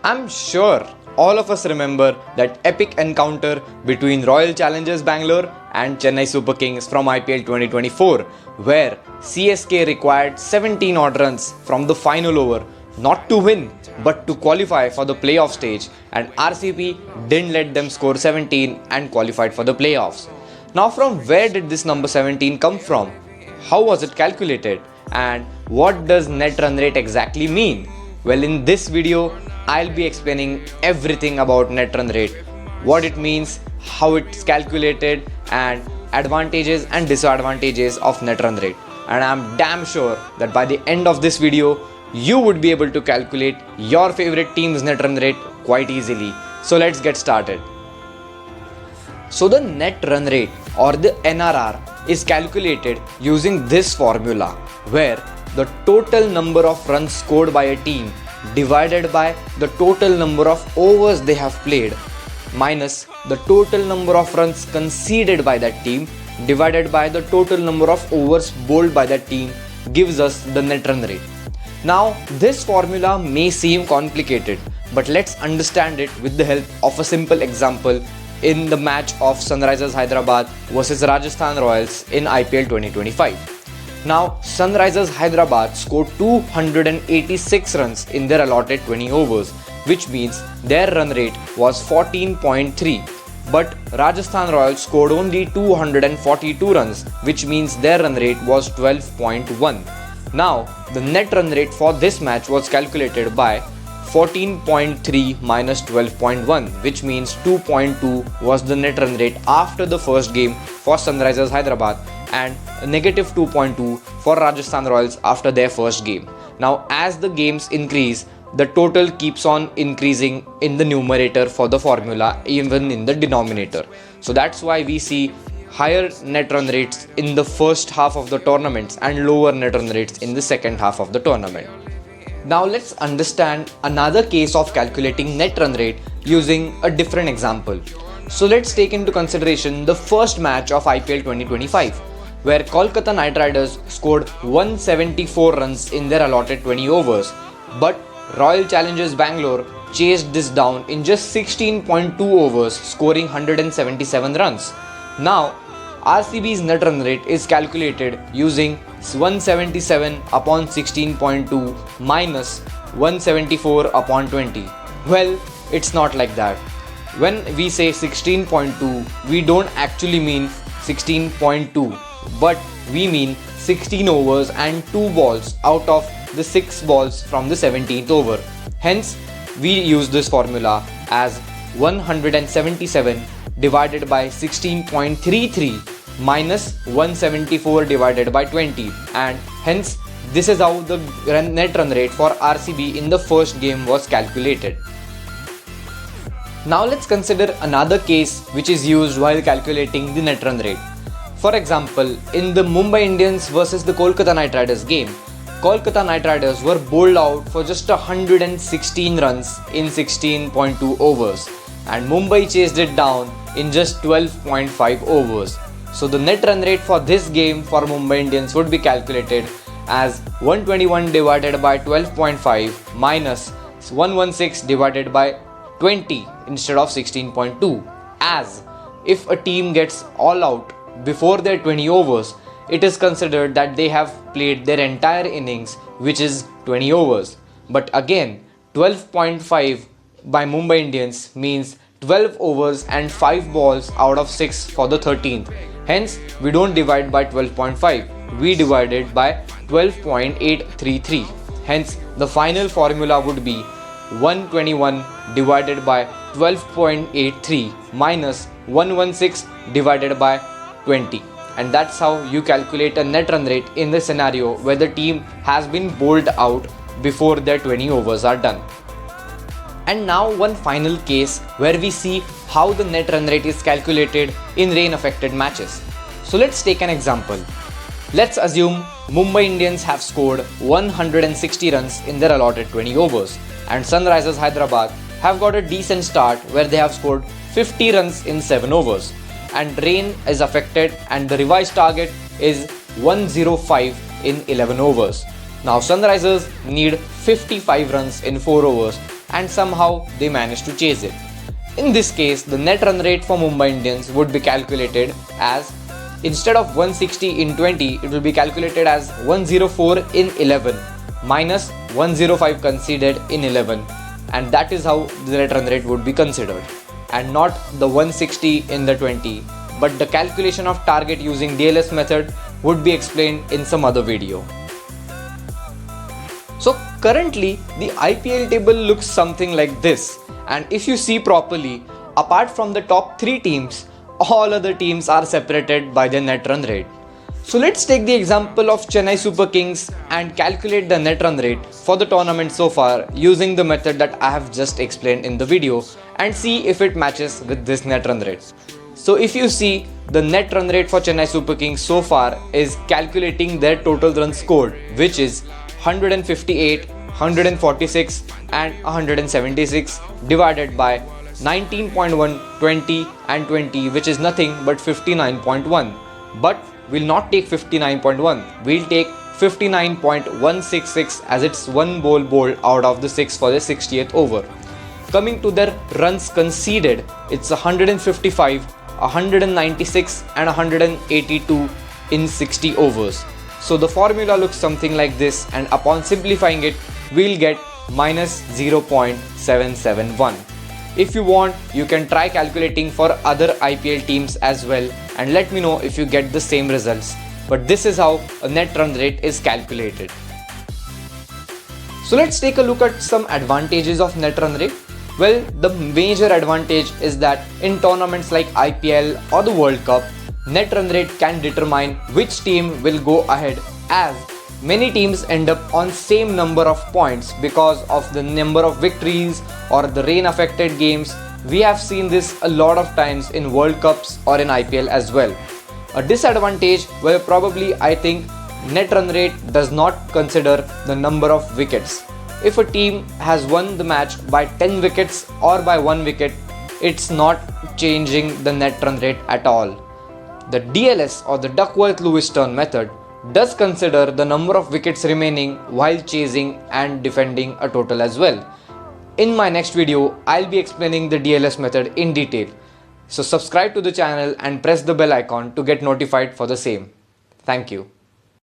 I'm sure all of us remember that epic encounter between Royal Challengers Bangalore and Chennai Super Kings from IPL 2024, where CSK required 17 odd runs from the final over not to win but to qualify for the playoff stage, and RCB didn't let them score 17 and qualified for the playoffs. Now, from where did this number 17 come from? How was it calculated? And what does net run rate exactly mean? Well, in this video, I'll be explaining everything about net run rate, what it means, how it's calculated, and advantages and disadvantages of net run rate. And I'm damn sure that by the end of this video, you would be able to calculate your favorite team's net run rate quite easily. So let's get started. So the net run rate or the NRR is calculated using this formula, where the total number of runs scored by a team divided by the total number of overs they have played minus the total number of runs conceded by that team divided by the total number of overs bowled by that team gives us the net run rate. Now, this formula may seem complicated, but let's understand it with the help of a simple example in the match of Sunrisers Hyderabad versus Rajasthan Royals in IPL 2025. Now, Sunrisers Hyderabad scored 286 runs in their allotted 20 overs, which means their run rate was 14.3. But Rajasthan Royals scored only 242 runs, which means their run rate was 12.1. Now, the net run rate for this match was calculated by 14.3 minus 12.1, which means 2.2 was the net run rate after the first game for Sunrisers Hyderabad and negative 2.2 for Rajasthan Royals after their first game. Now, as the games increase, the total keeps on increasing in the numerator for the formula, even in the denominator. So that's why we see higher net run rates in the first half of the tournaments and lower net run rates in the second half of the tournament. Now let's understand another case of calculating net run rate using a different example. So let's take into consideration the first match of IPL 2025, where Kolkata Knight Riders scored 174 runs in their allotted 20 overs, but Royal Challengers Bangalore chased this down in just 16.2 overs, scoring 177 runs. Now, RCB's net run rate is calculated using 177 upon 16.2 minus 174 upon 20. Well, it's not like that. When we say 16.2, we don't actually mean 16.2, but we mean 16 overs and 2 balls out of the 6 balls from the 17th over. Hence, we use this formula as 177 divided by 16.33 minus 174 divided by 20, and hence this is how the net run rate for RCB in the first game was calculated. Now let's consider another case which is used while calculating the net run rate. For example, in the Mumbai Indians versus the Kolkata Knight Riders game, Kolkata Knight Riders were bowled out for just 116 runs in 16.2 overs, and Mumbai chased it down in just 12.5 overs. So the net run rate for this game for Mumbai Indians would be calculated as 121 divided by 12.5 minus 116 divided by 20 instead of 16.2, as if a team gets all out before their 20 overs, it is considered that they have played their entire innings, which is 20 overs. But again, 12.5 by Mumbai Indians means 12 overs and 5 balls out of 6 for the 13th. Hence, we don't divide by 12.5, we divide it by 12.833. Hence, the final formula would be 121 divided by 12.83 minus 116 divided by 20. And that's how you calculate a net run rate in the scenario where the team has been bowled out before their 20 overs are done. And now one final case where we see how the net run rate is calculated in rain affected matches. So let's take an example. Let's assume Mumbai Indians have scored 160 runs in their allotted 20 overs, and Sunrisers Hyderabad have got a decent start where they have scored 50 runs in 7 overs, and rain is affected and the revised target is 105 in 11 overs. Now Sunrisers need 55 runs in 4 overs and somehow they managed to chase it. In this case, the net run rate for Mumbai Indians would be calculated as, instead of 160 in 20, it will be calculated as 104 in 11 minus 105 conceded in 11, and that is how the net run rate would be considered, and not the 160 in the 20. But the calculation of target using DLS method would be explained in some other video. So currently the IPL table looks something like this, and if you see properly, apart from the top 3 teams, all other teams are separated by their net run rate. So let's take the example of Chennai Super Kings and calculate the net run rate for the tournament so far using the method that I have just explained in the video and see if it matches with this net run rate. So if you see, the net run rate for Chennai Super Kings so far is calculating their total runs scored, which is 158, 146 and 176 divided by 19.1, 20 and 20, which is nothing but 59.1. But we'll not take 59.1, we'll take 59.166 as it's one ball bowled out of the 6 for the 60th over. Coming to their runs conceded, it's 155, 196 and 182 in 60 overs. So the formula looks something like this, and upon simplifying it, we'll get minus 0.771. If you want, you can try calculating for other IPL teams as well and let me know if you get the same results. But this is how a net run rate is calculated. So let's take a look at some advantages of net run rate. Well, the major advantage is that in tournaments like IPL or the World Cup, net run rate can determine which team will go ahead, as many teams end up on same number of points because of the number of victories or the rain affected games. We have seen this a lot of times in World Cups or in IPL as well. A disadvantage, well, probably I think net run rate does not consider the number of wickets. If a team has won the match by 10 wickets or by 1 wicket, it's not changing the net run rate at all. The DLS or the Duckworth-Lewis turn method does consider the number of wickets remaining while chasing and defending a total as well. In my next video, I'll be explaining the DLS method in detail. So subscribe to the channel and press the bell icon to get notified for the same. Thank you.